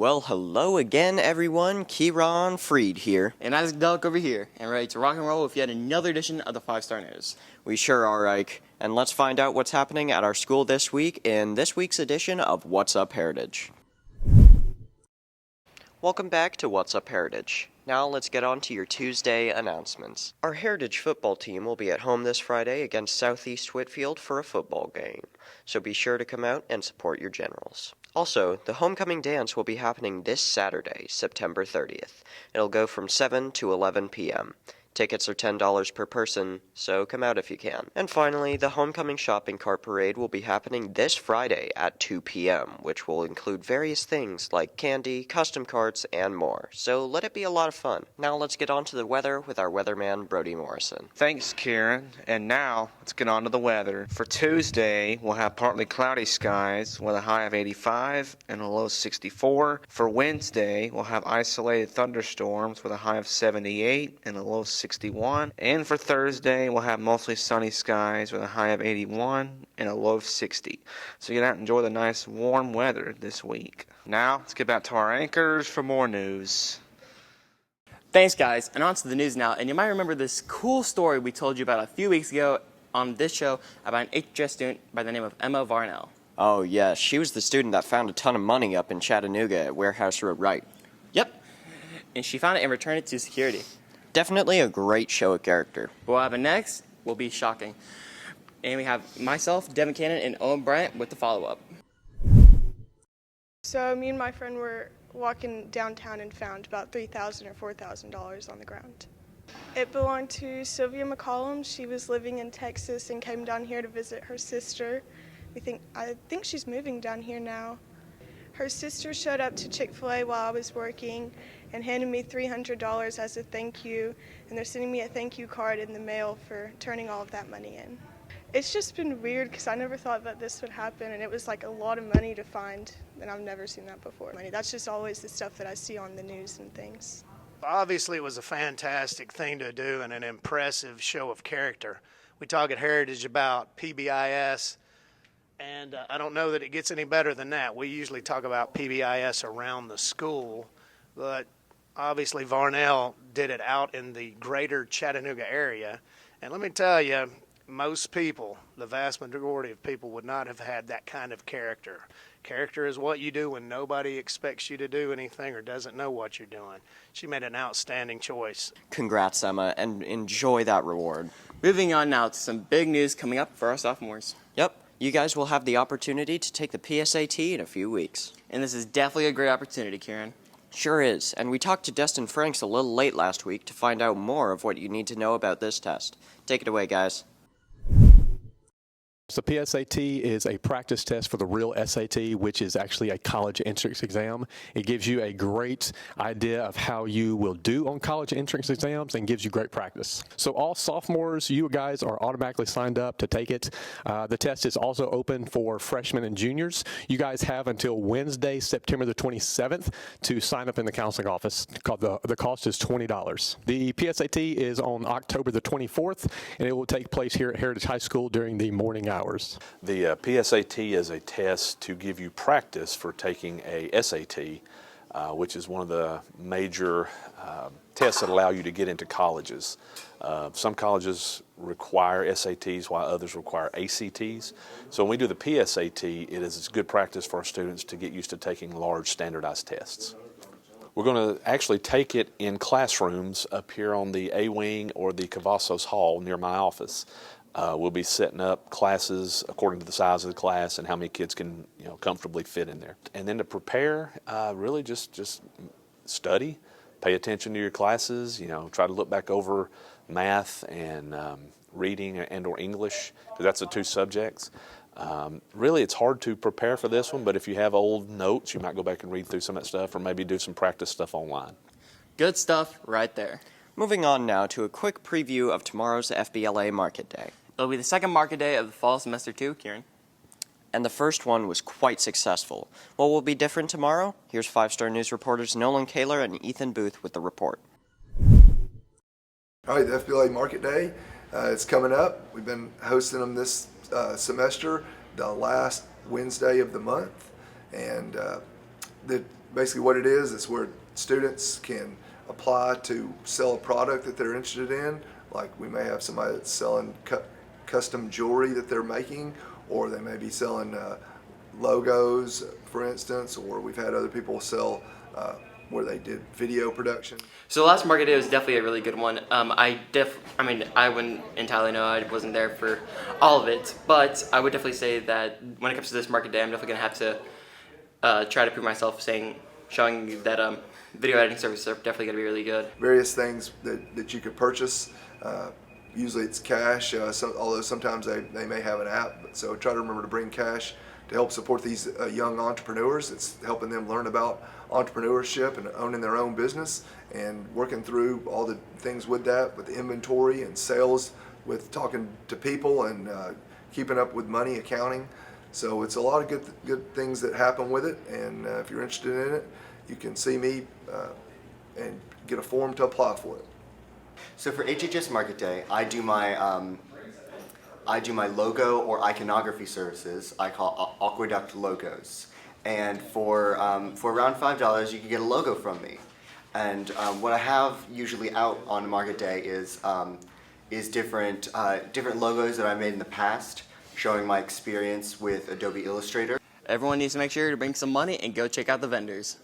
Well, hello again, everyone. Kieran Freed here. And Isaac Delk over here, and ready to rock and roll with yet another edition of the 5-Star News. We sure are, Ike. And let's find out what's happening at our school this week in this week's edition of What's Up Heritage. Welcome back to What's Up Heritage. Now let's get on to your Tuesday announcements. Our Heritage football team will be at home this Friday against Southeast Whitfield for a football game, so be sure to come out and support your Generals. Also, the homecoming dance will be happening this Saturday, September 30th. It'll go from 7 to 11 p.m. Tickets are $10 per person, so come out if you can. And finally, the Homecoming Shopping Cart Parade will be happening this Friday at 2 p.m., which will include various things like candy, custom carts, and more. So let it be a lot of fun. Now let's get on to the weather with our weatherman, Brody Morrison. Thanks, Kieran. And now, let's get on to the weather. For Tuesday, we'll have partly cloudy skies with a high of 85 and a low of 64. For Wednesday, we'll have isolated thunderstorms with a high of 78 and a low of 61. And for Thursday, we'll have mostly sunny skies with a high of 81 and a low of 60. So get out and enjoy the nice warm weather this week. Now, let's get back to our anchors for more news. Thanks, guys, and on to the news now. And you might remember this cool story we told you about a few weeks ago on this show about an HHS student by the name of Emma Varnell. Oh, yeah, she was the student that found a ton of money up in Chattanooga at Warehouse Road Right. Yep, and she found it and returned it to security. Definitely a great show of character. What will happen next will be shocking. And we have myself, Devin Cannon, and Owen Bryant with the follow-up. So me and my friend were walking downtown and found about $3,000 or $4,000 on the ground. It belonged to Sylvia McCollum. She was living in Texas and came down here to visit her sister. I think she's moving down here now. Her sister showed up to Chick-fil-A while I was working and handed me $300 as a thank you, and they're sending me a thank you card in the mail for turning all of that money in. It's just been weird because I never thought that this would happen, and it was like a lot of money to find, and I've never seen that before. That's just always the stuff that I see on the news and things. Obviously, it was a fantastic thing to do and an impressive show of character. We talk at Heritage about PBIS, and I don't know that it gets any better than that. We usually talk about PBIS around the school, but obviously Varnell did it out in the greater Chattanooga area. And let me tell you, most people, the vast majority of people, would not have had that kind of character. Character is what you do when nobody expects you to do anything or doesn't know what you're doing. She made an outstanding choice. Congrats, Emma, and enjoy that reward. Moving on now to some big news coming up for our sophomores. Yep, you guys will have the opportunity to take the PSAT in a few weeks. And this is definitely a great opportunity, Kieran. Sure is, and we talked to Destin Franks a little late last week to find out more of what you need to know about this test. Take it away, guys. So PSAT is a practice test for the real SAT, which is actually a college entrance exam. It gives you a great idea of how you will do on college entrance exams and gives you great practice. So all sophomores, you guys are automatically signed up to take it. The test is also open for freshmen and juniors. You guys have until Wednesday, September the 27th to sign up in the counseling office. The cost is $20. The PSAT is on October the 24th, and it will take place here at Heritage High School during the morning hours. The PSAT is a test to give you practice for taking a SAT, which is one of the major tests that allow you to get into colleges. Some colleges require SATs while others require ACTs. So when we do the PSAT, it is good practice for our students to get used to taking large standardized tests. We're going to actually take it in classrooms up here on the A Wing or the Cavazos Hall near my office. We'll be setting up classes according to the size of the class and how many kids can comfortably fit in there. And then to prepare, really just study, pay attention to your classes, try to look back over math and reading and or English, because that's the two subjects. Really, it's hard to prepare for this one, but if you have old notes, you might go back and read through some of that stuff or maybe do some practice stuff online. Good stuff right there. Moving on now to a quick preview of tomorrow's FBLA Market Day. It'll be the second market day of the fall semester 2, Kieran. And the first one was quite successful. What will be different tomorrow? Here's 5-Star News reporters Nolan Kaler and Ethan Booth with the report. All right, the FBLA Market Day, it's coming up. We've been hosting them this semester, the last Wednesday of the month. And basically what it is, it's where students can apply to sell a product that they're interested in. Like we may have somebody that's selling custom jewelry that they're making, or they may be selling logos, for instance, or we've had other people sell where they did video production. So the last market day was definitely a really good one. I wouldn't entirely know, I wasn't there for all of it, but I would definitely say that when it comes to this market day, I'm definitely gonna have to try to prove myself, showing you that video editing services are definitely gonna be really good. Various things that you could purchase. Usually it's cash, although sometimes they may have an app. So try to remember to bring cash to help support these young entrepreneurs. It's helping them learn about entrepreneurship and owning their own business, and working through all the things with that, with inventory and sales, with talking to people and keeping up with money, accounting. So it's a lot of good things that happen with it, and if you're interested in it, you can see me and get a form to apply for it. So for HHS Market Day, I do my logo or iconography services. I call Aqueduct Logos, and for around $5, you can get a logo from me. And what I have usually out on Market Day is different logos that I made in the past, showing my experience with Adobe Illustrator. Everyone needs to make sure to bring some money and go check out the vendors.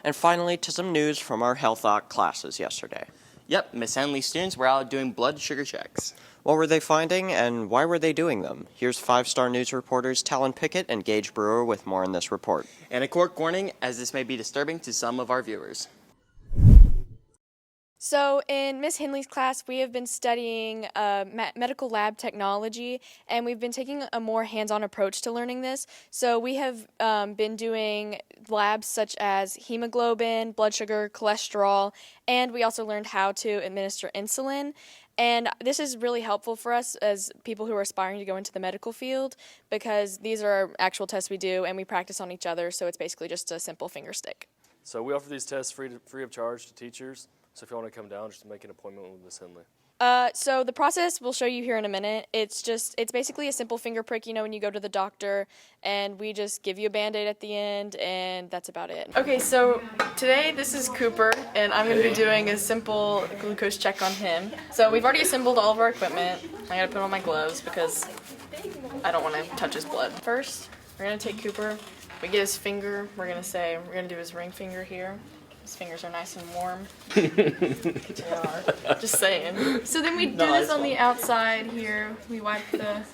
And finally, to some news from our Health Doc classes yesterday. Yep, Miss Henley's students were out doing blood sugar checks. What were they finding, and why were they doing them? Here's 5-star news reporters Talon Pickett and Gage Brewer with more in this report. And a quick warning, as this may be disturbing to some of our viewers. So in Miss Henley's class, we have been studying medical lab technology, and we've been taking a more hands-on approach to learning this. So we have been doing labs such as hemoglobin, blood sugar, cholesterol, and we also learned how to administer insulin. And this is really helpful for us as people who are aspiring to go into the medical field, because these are actual tests we do, and we practice on each other, so it's basically just a simple finger stick. So we offer these tests free of charge to teachers. So if you want to come down, just make an appointment with Miss Henley. So the process we'll show you here in a minute. It's basically a simple finger prick, when you go to the doctor, and we just give you a Band-Aid at the end, and that's about it. Okay, so today this is Cooper, and I'm going to be doing a simple glucose check on him. So we've already assembled all of our equipment. I got to put on my gloves because I don't want to touch his blood. First, we're going to take Cooper. We get his finger. We're going to do his ring finger here. His fingers are nice and warm. They are. Just saying. So then we do this on the outside here. We wipe the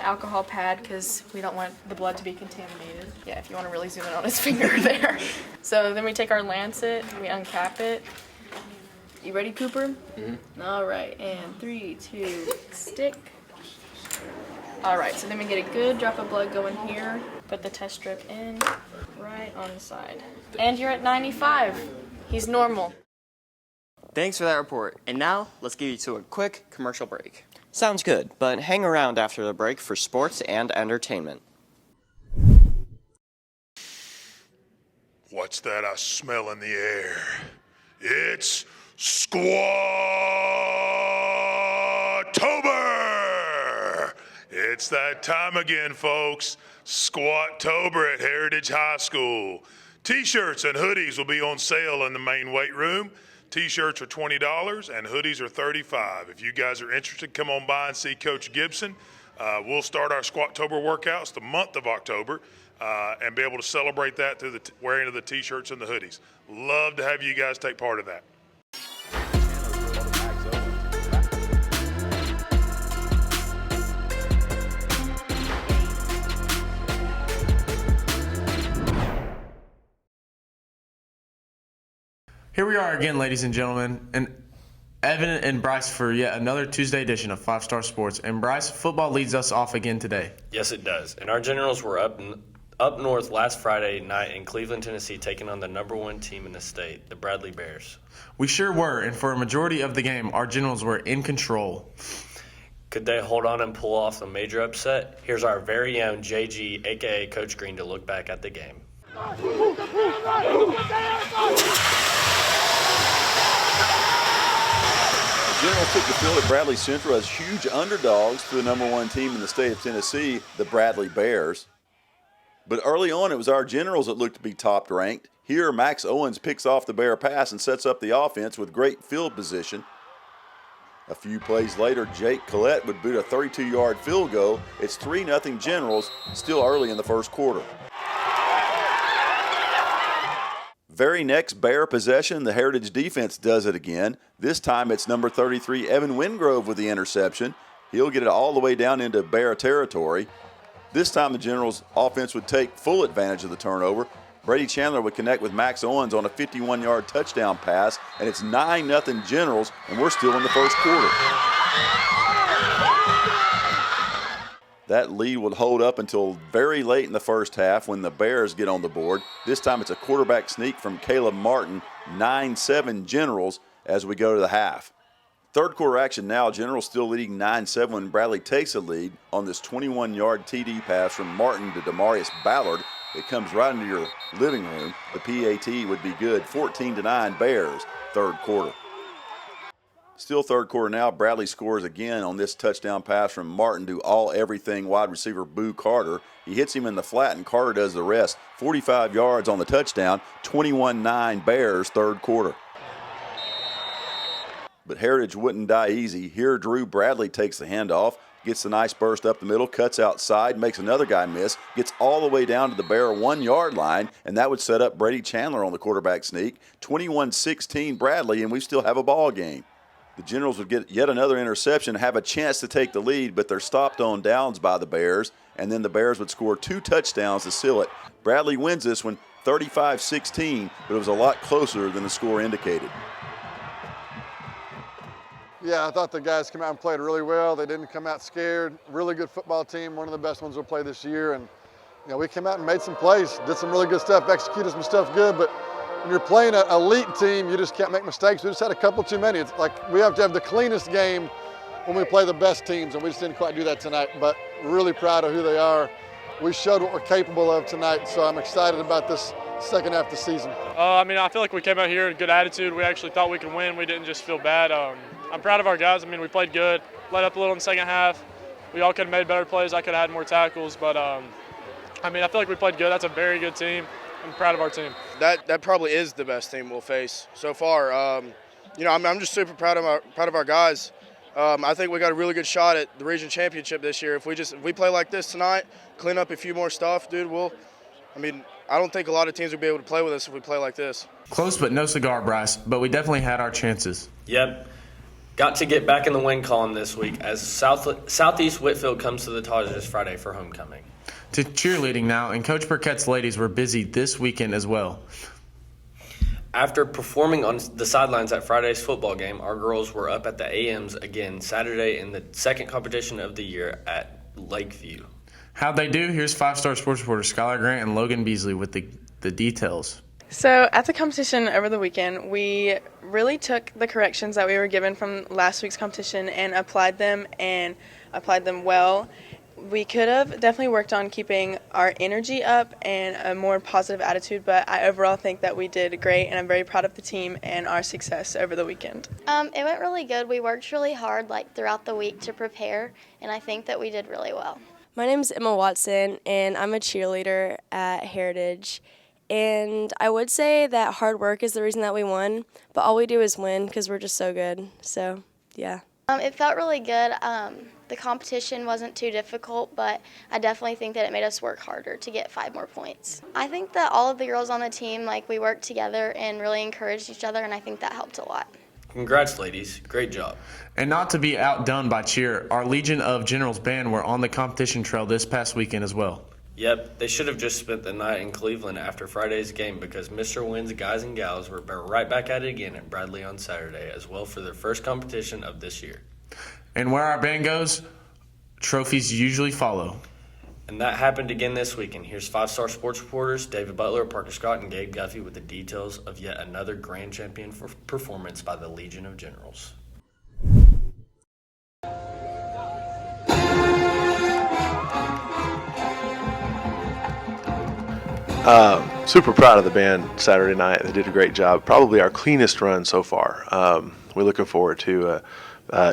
alcohol pad because we don't want the blood to be contaminated. Yeah, if you want to really zoom in on his finger there. So then we take our lancet, we uncap it. You ready, Cooper? Mm-hmm. All right, and 3, 2, stick. All right, so then we get a good drop of blood going here. Put the test strip in right on the side. And you're at 95. He's normal. Thanks for that report. And now, let's get you to a quick commercial break. Sounds good, but hang around after the break for sports and entertainment. What's that I smell in the air? It's Squatober! It's that time again, folks. Squattober at Heritage High School. T-shirts and hoodies will be on sale in the main weight room. T-shirts are $20 and hoodies are $35. If you guys are interested, come on by and see Coach Gibson. We'll start our Squattober workouts the month of October and be able to celebrate that through the wearing of the T-shirts and the hoodies. Love to have you guys take part of that. Here we are again, ladies and gentlemen, and Evan and Bryce for yet another Tuesday edition of 5-Star Sports. And Bryce, football leads us off again today. Yes, it does. And our Generals were up north last Friday night in Cleveland, Tennessee, taking on the #1 team in the state, the Bradley Bears. We sure were, and for a majority of the game, our Generals were in control. Could they hold on and pull off a major upset? Here's our very own JG, a.k.a. Coach Green, to look back at the game. Generals took the field at Bradley Central as huge underdogs to the #1 team in the state of Tennessee, the Bradley Bears. But early on, it was our Generals that looked to be top ranked. Here, Max Owens picks off the Bear pass and sets up the offense with great field position. A few plays later, Jake Collette would boot a 32-yard field goal. It's 3-0 Generals, still early in the first quarter. Very next Bear possession, the Heritage defense does it again. This time it's number 33, Evan Wingrove, with the interception. He'll get it all the way down into Bear territory. This time the Generals offense would take full advantage of the turnover. Brady Chandler would connect with Max Owens on a 51-yard touchdown pass, and it's 9-0 Generals, and we're still in the first quarter. That lead would hold up until very late in the first half when the Bears get on the board. This time it's a quarterback sneak from Caleb Martin, 9-7 Generals as we go to the half. Third quarter action now, Generals still leading 9-7 when Bradley takes a lead on this 21-yard TD pass from Martin to Demarius Ballard. It comes right into your living room. The PAT would be good, 14-9 Bears, third quarter. Still third quarter now, Bradley scores again on this touchdown pass from Martin to all-everything wide receiver Boo Carter. He hits him in the flat, and Carter does the rest. 45 yards on the touchdown, 21-9 Bears, third quarter. But Heritage wouldn't die easy. Here, Drew Bradley takes the handoff, gets the nice burst up the middle, cuts outside, makes another guy miss, gets all the way down to the Bear 1-yard line, and that would set up Brady Chandler on the quarterback sneak. 21-16 Bradley, and we still have a ball game. The Generals would get yet another interception, have a chance to take the lead, but they're stopped on downs by the Bears, and then the Bears would score 2 touchdowns to seal it. Bradley wins this one 35-16, but it was a lot closer than the score indicated. Yeah, I thought the guys came out and played really well. They didn't come out scared. Really good football team, one of the best ones we'll play this year. And we came out and made some plays, did some really good stuff, executed some stuff good, but when you're playing an elite team, you just can't make mistakes. We just had a couple too many. It's like we have to have the cleanest game when we play the best teams, and we just didn't quite do that tonight. But really proud of who they are. We showed what we're capable of tonight, so I'm excited about this second half of the season. I feel like we came out here with good attitude. We actually thought we could win. We didn't just feel bad. I'm proud of our guys. We played good, let up a little in the second half. We all could have made better plays. I could have had more tackles, but I feel like we played good. That's a very good team. I'm proud of our team. That probably is the best team we'll face so far. I'm just super proud of our guys. I think we got a really good shot at the region championship this year. If we play like this tonight, clean up a few more stuff, dude, I don't think a lot of teams would be able to play with us if we play like this. Close but no cigar, Bryce, but we definitely had our chances. Yep. Got to get back in the win column this week as Southeast Whitfield comes to the Taj this Friday for homecoming. To cheerleading now, and Coach Burkett's ladies were busy this weekend as well. After performing on the sidelines at Friday's football game, our girls were up at the AMs again Saturday in the second competition of the year at Lakeview. How'd they do? Here's 5-star sports reporter Skylar Grant and Logan Beasley with the details. So at the competition over the weekend, we really took the corrections that we were given from last week's competition and applied them well. We could have definitely worked on keeping our energy up and a more positive attitude, but I overall think that we did great, and I'm very proud of the team and our success over the weekend. It went really good. We worked really hard throughout the week to prepare, and I think that we did really well. My name is Emma Watson, and I'm a cheerleader at Heritage. And I would say that hard work is the reason that we won, but all we do is win because we're just so good. So, yeah. It felt really good. The competition wasn't too difficult, but I definitely think that it made us work harder to get 5 more points. I think that all of the girls on the team, we worked together and really encouraged each other, and I think that helped a lot. Congrats, ladies. Great job. And not to be outdone by cheer, our Legion of Generals band were on the competition trail this past weekend as well. Yep, they should have just spent the night in Cleveland after Friday's game because Mr. Wynn's guys and gals were right back at it again at Bradley on Saturday as well for their first competition of this year. And where our band goes, trophies usually follow. And that happened again this weekend. Here's 5-star sports reporters David Butler, Parker Scott, and Gabe Guffey with the details of yet another grand champion performance by the Legion of Generals. Super proud of the band Saturday night. They did a great job. Probably our cleanest run so far. We're looking forward to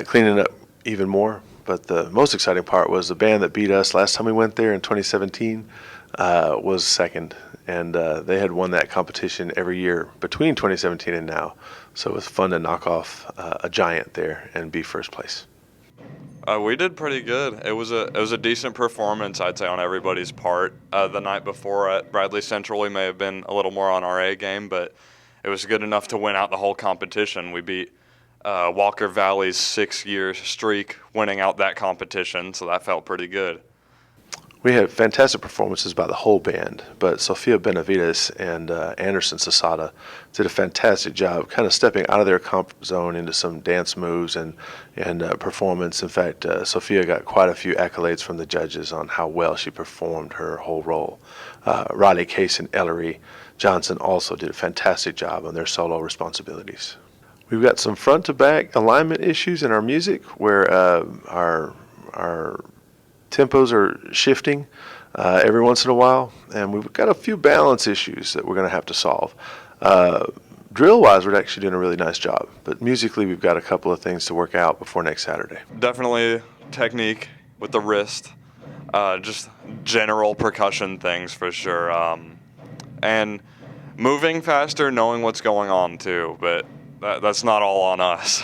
cleaning it up even more. But the most exciting part was the band that beat us last time we went there in 2017. was second, and they had won that competition every year between 2017 and now. So it was fun to knock off a giant there and be first place. We did pretty good. It was a decent performance, I'd say, on everybody's part. The night before at Bradley Central, we may have been a little more on our A game, but it was good enough to win out the whole competition. We beat Walker Valley's 6-year streak, winning out that competition, so that felt pretty good. We had fantastic performances by the whole band, but Sofia Benavides and Anderson Sasada did a fantastic job kind of stepping out of their comfort zone into some dance moves and performance. In fact, Sofia got quite a few accolades from the judges on how well she performed her whole role. Riley Case and Ellery Johnson also did a fantastic job on their solo responsibilities. We've got some front-to-back alignment issues in our music where our tempos are shifting every once in a while, and we've got a few balance issues that we're going to have to solve. Drill-wise, we're actually doing a really nice job, but musically we've got a couple of things to work out before next Saturday. Definitely technique with the wrist, just general percussion things for sure, and moving faster, knowing what's going on too, but that's not all on us.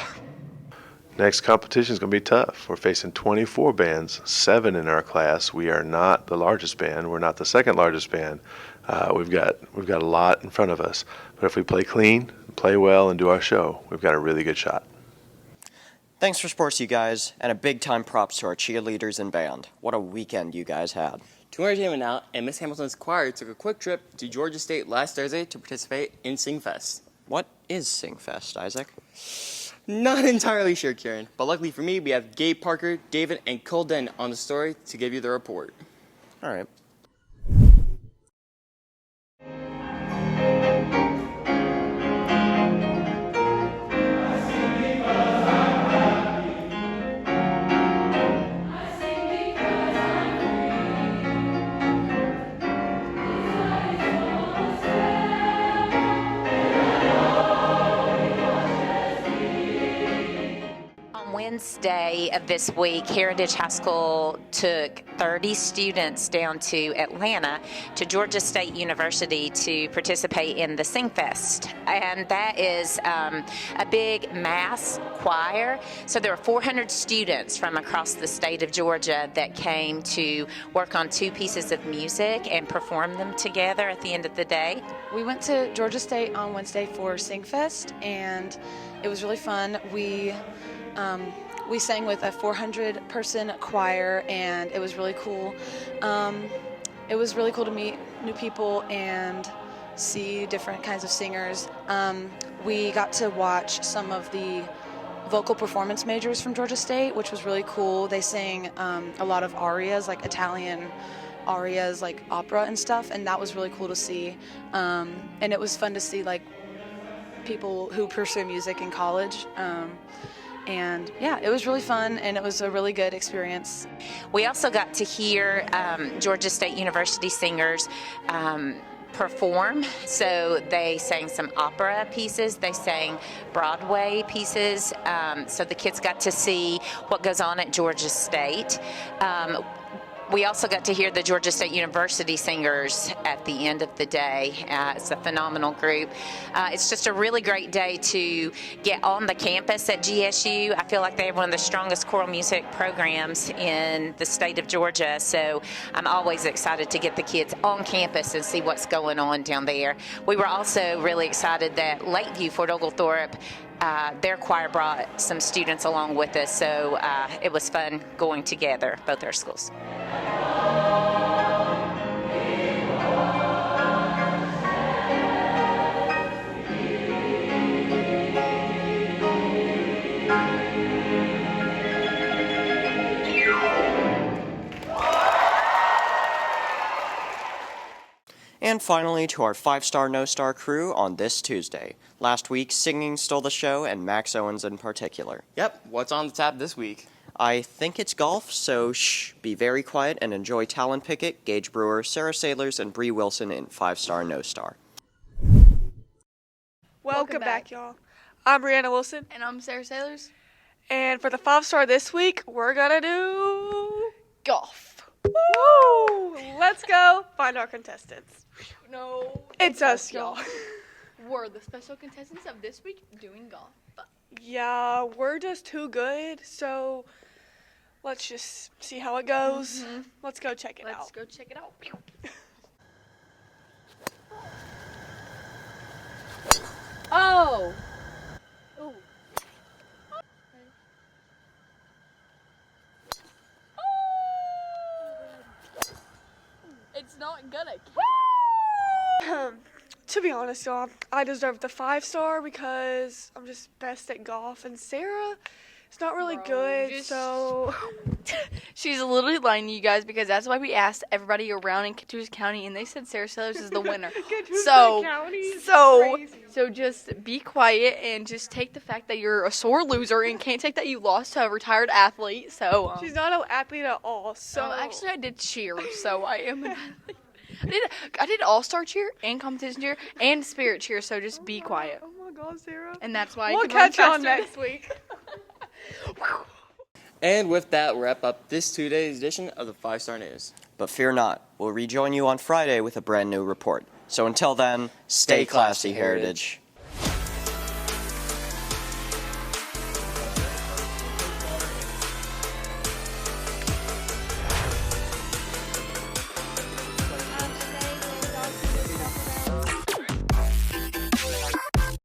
Next competition is going to be tough. We're facing 24 bands, 7 in our class. We are not the largest band. We're not the second largest band. We've got a lot in front of us. But if we play clean, play well, and do our show, we've got a really good shot. Thanks for sports, you guys, and a big-time props to our cheerleaders and band. What a weekend you guys had. To entertainment now, and Miss Hamilton's choir took a quick trip to Georgia State last Thursday to participate in Singfest. What is Singfest, Isaac? Not entirely sure, Kieran, but luckily for me, we have Gabe Parker, David, and Cole Den on the story to give you the report. All right. Wednesday of this week, Heritage High School took 30 students down to Atlanta to Georgia State University to participate in the Singfest. And that is a big mass choir. So there were 400 students from across the state of Georgia that came to work on 2 pieces of music and perform them together at the end of the day. We went to Georgia State on Wednesday for Singfest, and it was really fun. We sang with a 400-person choir, and it was really cool. It was really cool to meet new people and see different kinds of singers. We got to watch some of the vocal performance majors from Georgia State, which was really cool. They sang a lot of arias, like Italian arias, like opera and stuff, and that was really cool to see. And it was fun to see like people who pursue music in college. And yeah, it was really fun, and it was a really good experience. We also got to hear Georgia State University singers perform. So they sang some opera pieces, they sang Broadway pieces. So the kids got to see what goes on at Georgia State. We also got to hear the Georgia State University singers at the end of the day. It's a phenomenal group. It's just a really great day to get on the campus at GSU. I feel like they have one of the strongest choral music programs in the state of Georgia, so I'm always excited to get the kids on campus and see what's going on down there. We were also really excited that Lakeview, Fort Oglethorpe, their choir brought some students along with us, so it was fun going together, both our schools. And finally, to our 5-star, no-star crew on this Tuesday. Last week, singing stole the show, and Max Owens in particular. Yep, what's on the tap this week? I think it's golf, so shh, be very quiet and enjoy Talon Pickett, Gage Brewer, Sarah Sailors, and Bree Wilson in 5-star, no-star. Welcome back, y'all. I'm Brianna Wilson. And I'm Sarah Sailors. And for the 5-star this week, we're gonna do golf. Woo! Let's go find our contestants. No. It's us, y'all. We're the special contestants of this week doing golf. Yeah, we're just too good, so let's just see how it goes. Let's go check it out. Let's go check it out. Oh. Ooh. It's not gonna count. To be honest, y'all, I deserve the 5-star because I'm just best at golf, and Sarah is not really good, so... She's literally lying to you guys because that's why we asked everybody around in Catoosa County, and they said Sarah Sellers is the winner. So just be quiet and just take the fact that you're a sore loser and can't take that you lost to a retired athlete. So She's not an athlete at all, so... actually, I did cheer, so I am an athlete. I did all-star cheer and competition cheer and spirit cheer, so just be quiet. Oh my God, Sarah. And that's why we'll catch y'all next week. And with that, we'll wrap up this today's edition of the 5-Star News. But fear not, we'll rejoin you on Friday with a brand new report. So until then, stay classy, Heritage.